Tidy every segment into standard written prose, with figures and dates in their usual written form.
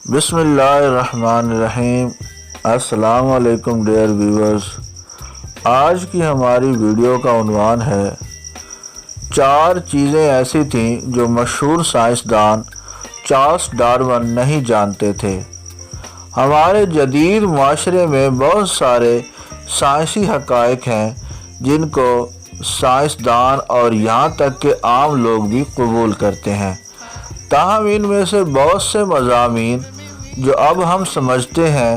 بسم اللہ الرحمن الرحیم۔ السلام علیکم ڈیئر ویورز، آج کی ہماری ویڈیو کا عنوان ہے 4 چیزیں ایسی تھیں جو مشہور سائنسدان چارلس ڈارون نہیں جانتے تھے۔ ہمارے جدید معاشرے میں بہت سارے سائنسی حقائق ہیں جن کو سائنسدان اور یہاں تک کہ عام لوگ بھی قبول کرتے ہیں، تاہم ان میں سے بہت سے مضامین جو اب ہم سمجھتے ہیں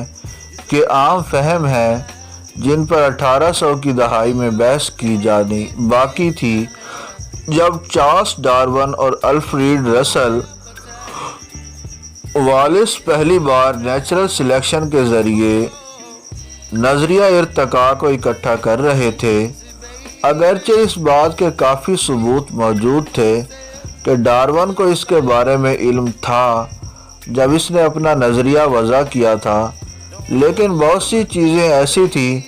کہ عام فہم ہے، جن پر 1800 کی دہائی میں بحث کی جانی باقی تھی جب چارلس ڈارون اور الفریڈ رسل والیس پہلی بار نیچرل سلیکشن کے ذریعے نظریہ ارتقاء کو اکٹھا کر رہے تھے۔ اگرچہ اس بات کے کافی ثبوت موجود تھے کہ ڈارون کو اس کے بارے میں علم تھا جب اس نے اپنا نظریہ وضع کیا تھا، لیکن بہت سی چیزیں ایسی تھیں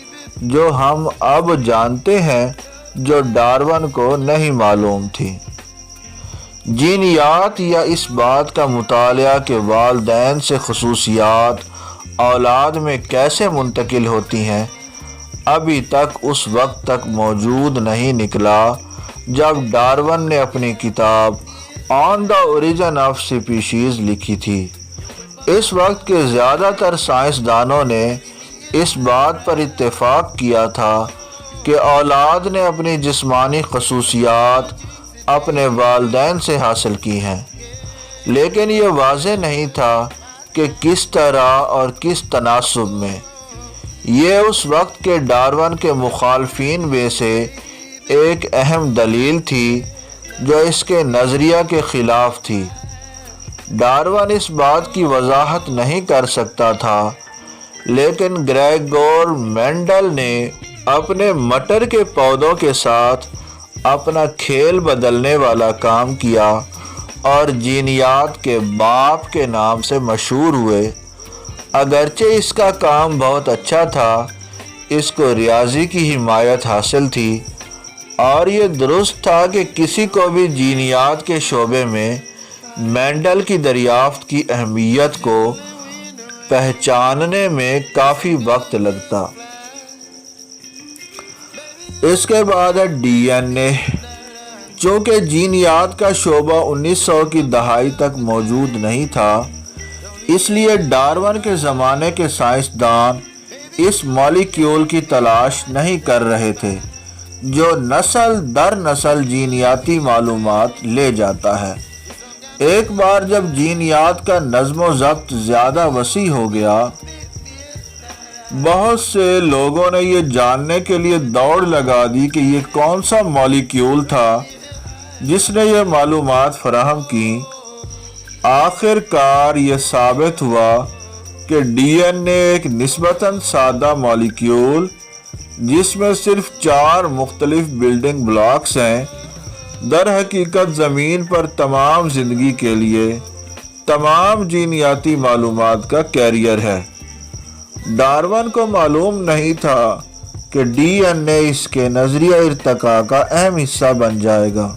جو ہم اب جانتے ہیں جو ڈارون کو نہیں معلوم تھی۔ جینیات یا اس بات کا مطالعہ کہ والدین سے خصوصیات اولاد میں کیسے منتقل ہوتی ہیں ابھی تک اس وقت تک موجود نہیں نکلا جب ڈارون نے اپنی کتاب آن دا اوریجن آف سپیشیز لکھی تھی۔ اس وقت کے زیادہ تر سائنسدانوں نے اس بات پر اتفاق کیا تھا کہ اولاد نے اپنی جسمانی خصوصیات اپنے والدین سے حاصل کی ہیں، لیکن یہ واضح نہیں تھا کہ کس طرح اور کس تناسب میں۔ یہ اس وقت کے ڈارون کے مخالفین میں سے ایک اہم دلیل تھی جو اس کے نظریہ کے خلاف تھی۔ ڈارون اس بات کی وضاحت نہیں کر سکتا تھا، لیکن گریگور مینڈل نے اپنے مٹر کے پودوں کے ساتھ اپنا کھیل بدلنے والا کام کیا اور جینیات کے باپ کے نام سے مشہور ہوئے۔ اگرچہ اس کا کام بہت اچھا تھا، اس کو ریاضی کی حمایت حاصل تھی اور یہ درست تھا کہ کسی کو بھی جینیات کے شعبے میں مینڈل کی دریافت کی اہمیت کو پہچاننے میں کافی وقت لگتا۔ اس کے بعد ہے ڈی این اے۔ چونکہ جینیات کا شعبہ 1900 کی دہائی تک موجود نہیں تھا، اس لیے ڈارون کے زمانے کے سائنسدان اس مالیکیول کی تلاش نہیں کر رہے تھے جو نسل در نسل جینیاتی معلومات لے جاتا ہے۔ ایک بار جب جینیات کا نظم و ضبط زیادہ وسیع ہو گیا، بہت سے لوگوں نے یہ جاننے کے لیے دوڑ لگا دی کہ یہ کون سا مالیکیول تھا جس نے یہ معلومات فراہم کی۔ آخر کار یہ ثابت ہوا کہ ڈی این اے ایک نسبتاً سادہ مالیکیول جس میں صرف 4 مختلف بلڈنگ بلاکس ہیں، در حقیقت زمین پر تمام زندگی کے لیے تمام جینیاتی معلومات کا کیریئر ہے۔ ڈارون کو معلوم نہیں تھا کہ ڈی این اے اس کے نظریہ ارتقاء کا اہم حصہ بن جائے گا۔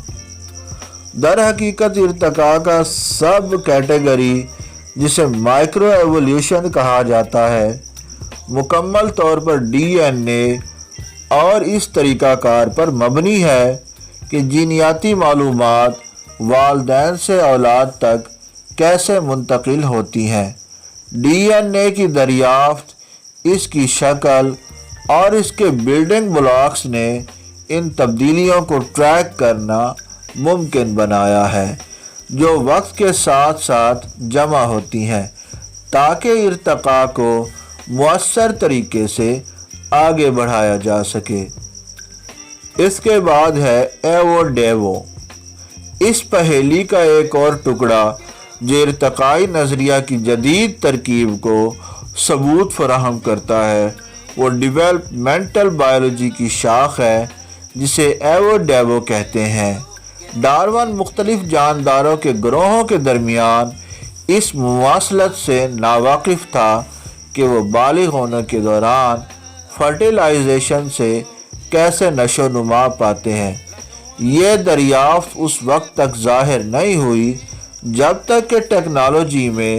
در حقیقت ارتقاء کا سب کیٹیگری جسے مائکرو ایولیوشن کہا جاتا ہے، مکمل طور پر ڈی این اے اور اس طریقہ کار پر مبنی ہے کہ جینیاتی معلومات والدین سے اولاد تک کیسے منتقل ہوتی ہیں۔ ڈی این اے کی دریافت، اس کی شکل اور اس کے بلڈنگ بلاکس نے ان تبدیلیوں کو ٹریک کرنا ممکن بنایا ہے جو وقت کے ساتھ ساتھ جمع ہوتی ہیں تاکہ ارتقاء کو مؤثر طریقے سے آگے بڑھایا جا سکے۔ اس کے بعد ہے ایوو ڈیوو۔ اس پہیلی کا ایک اور ٹکڑا جو ارتقائی نظریہ کی جدید ترکیب کو ثبوت فراہم کرتا ہے، وہ ڈیولپمنٹل بائیولوجی کی شاخ ہے جسے ایوو ڈیوو کہتے ہیں۔ ڈارون مختلف جانداروں کے گروہوں کے درمیان اس مواصلت سے ناواقف تھا کہ وہ بالغ ہونے کے دوران فرٹیلائزیشن سے کیسے نشو و نما پاتے ہیں۔ یہ دریافت اس وقت تک ظاہر نہیں ہوئی جب تک کہ ٹیکنالوجی میں